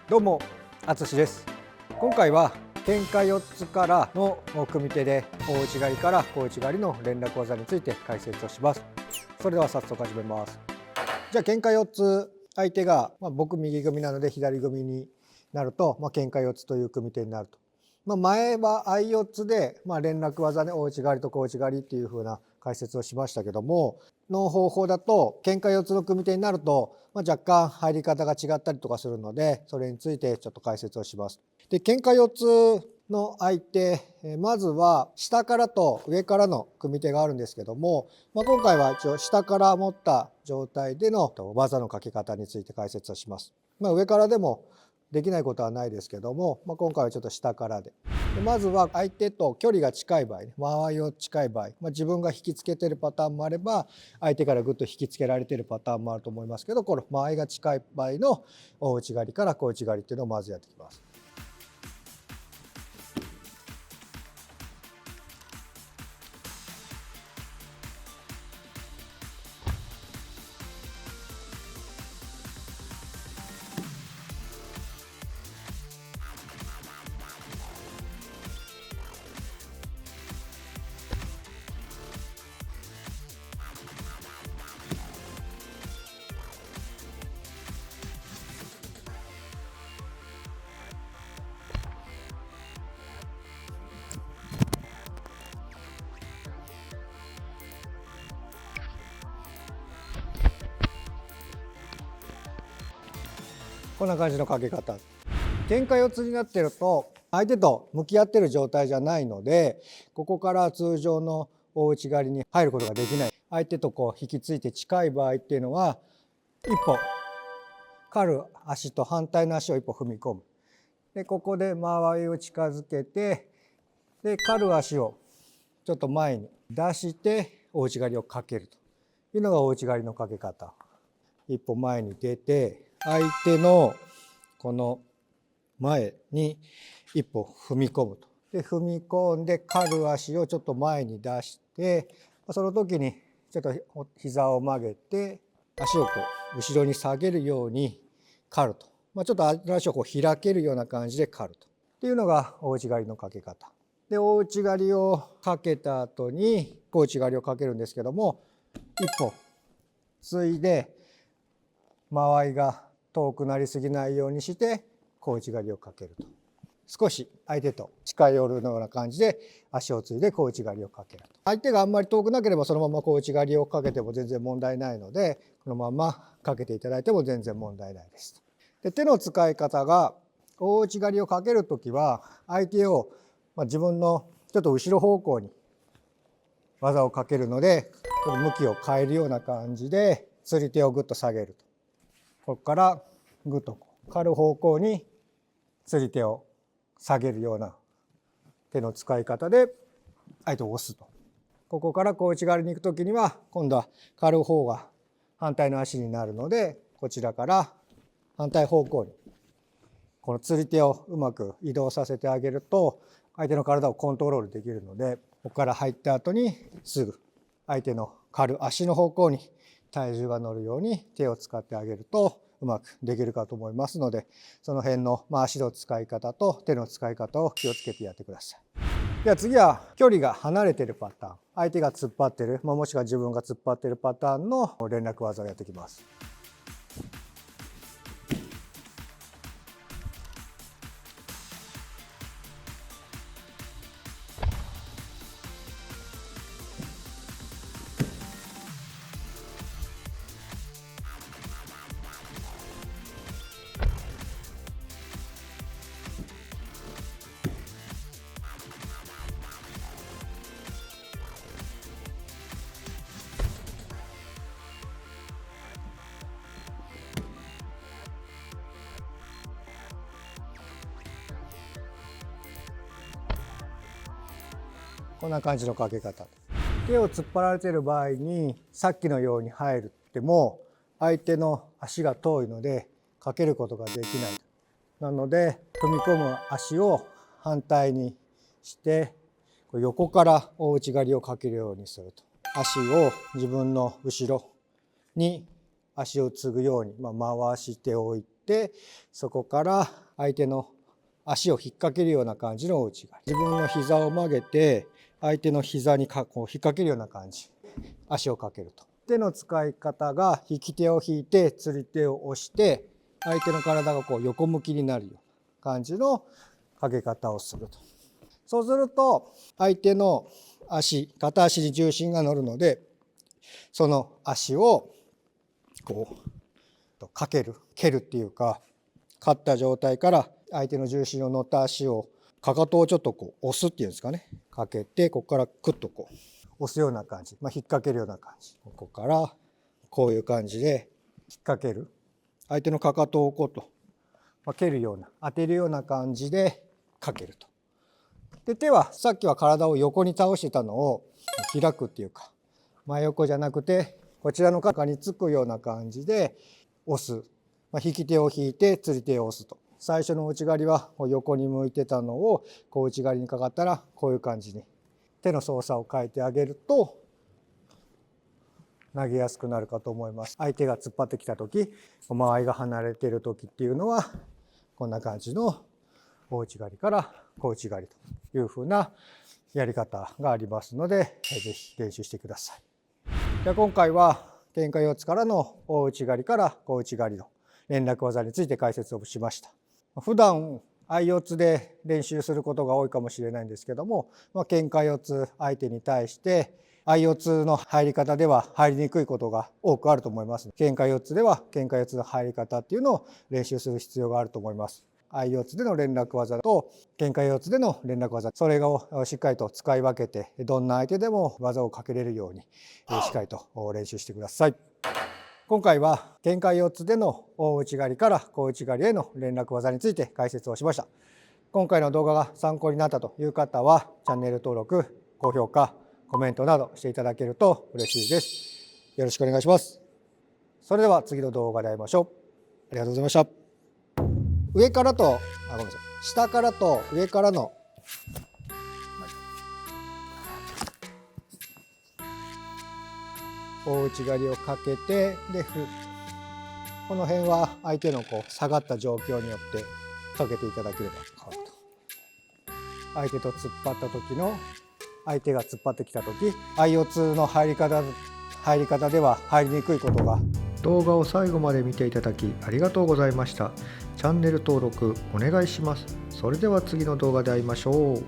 どうも、あつしです。今回は喧嘩4つからの組み手で大内刈りから小内刈りの連絡技について解説をします。それでは早速始めます。じゃあ喧嘩4つ、相手が、僕右組みなので左組みになると、喧嘩4つという組み手になると。前は相4つで、連絡技で大内刈りと小内刈りっていう風な解説をしましたけども、の方法だと喧嘩4つの組み手になると、若干入り方が違ったりとかするので、それについてちょっと解説をします。で、喧嘩4つの相手、まずは下からと上からの組み手があるんですけども、今回は一応下から持った状態での技のかけ方について解説をします。上からでもできないことはないですけども、今回はちょっと下からで。まずは相手と距離が近い場合、間合いを近い場合、自分が引きつけてるパターンもあれば、相手からぐっと引きつけられてるパターンもあると思いますけど、この間合いが近い場合の大内刈りから小内刈りっていうのをまずやっていきます。こんな感じのかけ方。喧嘩4つになってると相手と向き合ってる状態じゃないので、ここから通常の大内刈りに入ることができない。相手と引きついて近い場合っていうのは、一歩刈る足と反対の足を一歩踏み込む。でここで間合いを近づけて、で刈る足をちょっと前に出して大内刈りをかけるというのが大内刈りのかけ方。一歩前に出て、相手のこの前に一歩踏み込むと。で踏み込んで刈る足をちょっと前に出して、その時にちょっと膝を曲げて足を後ろに下げるように刈ると。ちょっと足を開けるような感じで刈ると。っていうのが大内刈りのかけ方。で大内刈りをかけた後に小内刈りをかけるんですけども、一歩ついで間合いが遠くなりすぎないようにして小内刈りをかけると。少し相手と近寄るような感じで足をついで小内刈りをかけると。相手があんまり遠くなければそのまま小内刈りをかけても全然問題ないので、このままかけていただいても全然問題ないです。で手の使い方が、大内刈りをかけるときは相手を自分のちょっと後ろ方向に技をかけるので、向きを変えるような感じで釣り手をぐっと下げると。ここからぐっと刈る方向に釣り手を下げるような手の使い方で相手を押すと。ここから小内刈りに行く時には今度は刈る方が反対の足になるので、こちらから反対方向にこの釣り手をうまく移動させてあげると、相手の体をコントロールできるので、ここから入った後にすぐ相手の刈る足の方向に体重が乗るように手を使ってあげるとうまくできるかと思いますので、その辺の足の使い方と手の使い方を気をつけてやってください。では次は距離が離れているパターン、相手が突っ張ってる、もしくは自分が突っ張ってるパターンの連絡技をやっていきます。こんな感じのかけ方。手を突っ張られている場合にさっきのように入るっても相手の足が遠いのでかけることができない。なので踏み込む足を反対にして横から大内刈りをかけるようにすると。足を自分の後ろに足を継ぐように回しておいて、そこから相手の足を引っ掛けるような感じの大内刈り。自分の膝を曲げて相手の膝にこう引っ掛けるような感じ、足をかけると。手の使い方が引き手を引いて釣り手を押して相手の体がこう横向きになるような感じのかけ方をすると。そうすると相手の片足に重心が乗るので、その足をこう蹴るっていうか、勝った状態から相手の重心を乗った足をかかとをちょっとこう押すっていうんですかね、かけてここからクッとこう押すような感じ、引っ掛けるような感じ、ここからこういう感じで引っ掛ける、相手のかかとをこうと蹴るような、当てるような感じでかけると。で、手はさっきは体を横に倒してたのを開くっていうか、真横じゃなくてこちらの肩につくような感じで押す、引き手を引いて釣り手を押すと。最初の内刈りは横に向いてたのをこう内刈りにかかったらこういう感じに手の操作を変えてあげると投げやすくなるかと思います。相手が突っ張ってきた時、間合いが離れている時っていうのはこんな感じの大内刈りから小内刈りという風なやり方がありますので、ぜひ練習してください。では今回は喧嘩四つからの大内刈りから小内刈りの連絡技について解説をしました。普段相四つで練習することが多いかもしれないんですけども、喧嘩四つ相手に対して相四つの入り方では入りにくいことが多くあると思います。喧嘩四つでは喧嘩四つの入り方っていうのを練習する必要があると思います。相四つでの連絡技と喧嘩四つでの連絡技、それをしっかりと使い分けて、どんな相手でも技をかけれるようにしっかりと練習してください。今回は喧嘩四つでの大内刈りから小内刈りへの連絡技について解説をしました。今回の動画が参考になったという方はチャンネル登録、高評価、コメントなどしていただけると嬉しいです。よろしくお願いします。それでは次の動画で会いましょう。ありがとうございました。上からとごめんなさい、下からと上からの大内刈りをかけて、でこの辺は相手の下がった状況によってかけていただければ変わると。相手と突っ張った時の、相手が突っ張ってきた時、相四つの入り方では入りにくいことが。動画を最後まで見ていただきありがとうございました。チャンネル登録お願いします。それでは次の動画で会いましょう。